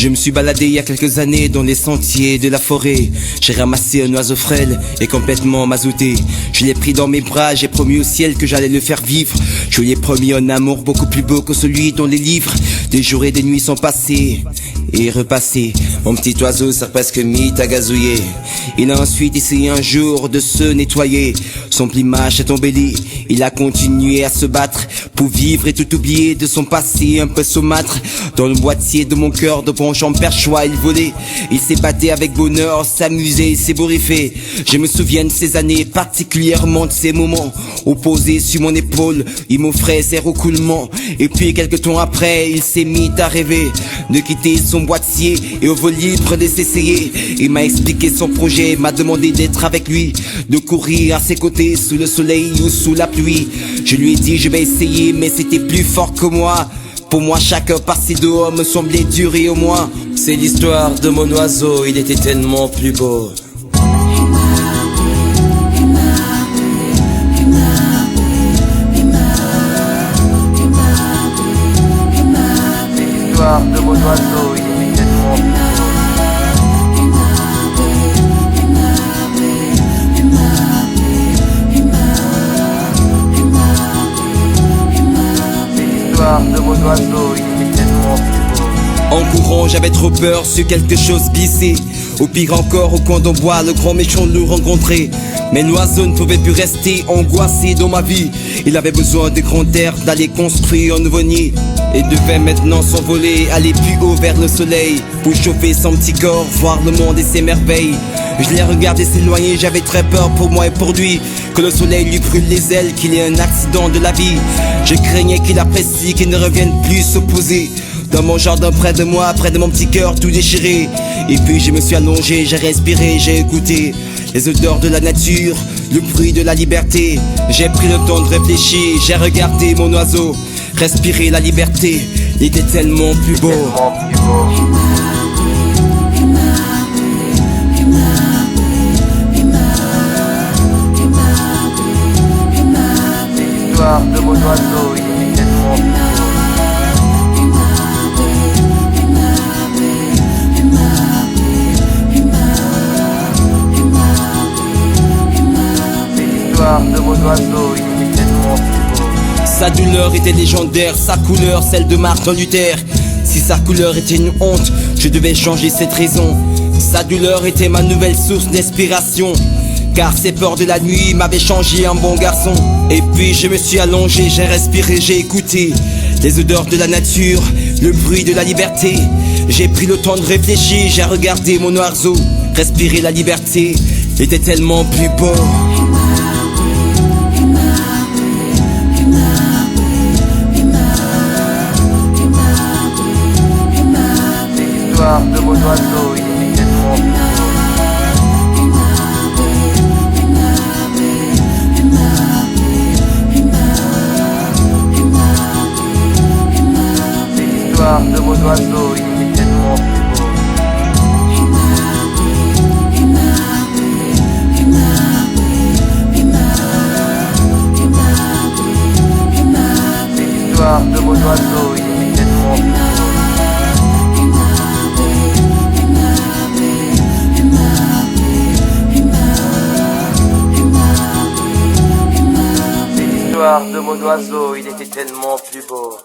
Je me suis baladé il y a quelques années dans les sentiers de la forêt. J'ai ramassé un oiseau frêle et complètement mazouté. Je l'ai pris dans mes bras, j'ai promis au ciel que j'allais le faire vivre. Je lui ai promis un amour beaucoup plus beau que celui dont les livres. Des jours et des nuits sont passés et repassés. Mon petit oiseau s'est presque mis à gazouiller. Il a ensuite essayé un jour de se nettoyer. Son plumage est embelli. Il a continué à se battre pour vivre et tout oublier de son passé un peu saumâtre. Dans le boîtier de mon cœur de branchant perchois il volait. Il s'ébattait avec bonheur, s'amusait, s'ébouriffait. Je me souviens de ces années, particulièrement de ces moments où posé sur mon épaule, il m'offrait ses roucoulements. Et puis quelques temps après, il s'est mis à rêver de quitter son boîtier et au vol libre de s'essayer. Il m'a expliqué son projet, m'a demandé d'être avec lui, de courir à ses côtés sous le soleil ou sous la pluie. Je lui ai dit je vais essayer, mais c'était plus fort que moi. Pour moi chaque partie dehors me semblait durer au moins. C'est l'histoire de mon oiseau, il était tellement plus beau. L'histoire de mon oiseau, il était tellement plus beau. De mon oiseau, il était tellement plus beau. En courant, j'avais trop peur sur quelque chose glissé. Au pire encore, au coin d'un bois, le grand méchant nous rencontrait. Mais l'oiseau ne pouvait plus rester angoissé dans ma vie. Il avait besoin de grand air, d'aller construire un nouveau nid. Et devait maintenant s'envoler, aller plus haut vers le soleil, pour chauffer son petit corps, voir le monde et ses merveilles. Je l'ai regardé s'éloigner, j'avais très peur pour moi et pour lui, que le soleil lui brûle les ailes, qu'il ait un accident de la vie. Je craignais qu'il apprécie, qu'il ne revienne plus s'opposer dans mon jardin près de moi, près de mon petit cœur tout déchiré. Et puis je me suis allongé, j'ai respiré, j'ai écouté les odeurs de la nature, le bruit de la liberté. J'ai pris le temps de réfléchir, j'ai regardé mon oiseau, respirer la liberté, il était tellement plus beau. L'histoire de mon oiseau, il était tellement plus beau. De mon oiseau, il était tellement plus beau. Sa douleur était légendaire, sa couleur celle de Martin Luther. Si sa couleur était une honte, je devais changer cette raison. Sa douleur était ma nouvelle source d'inspiration, car ses peurs de la nuit m'avaient changé en bon garçon. Et puis je me suis allongé, j'ai respiré, j'ai écouté les odeurs de la nature, le bruit de la liberté. J'ai pris le temps de réfléchir, j'ai regardé mon oiseau, respirer la liberté, il était tellement plus beau. De mon oiseau, il était tellement plus beau. L'histoire de mon oiseau, il était tellement plus beau. L'histoire de mon oiseau, il était tellement plus beau. De mon oiseau, il était tellement plus beau.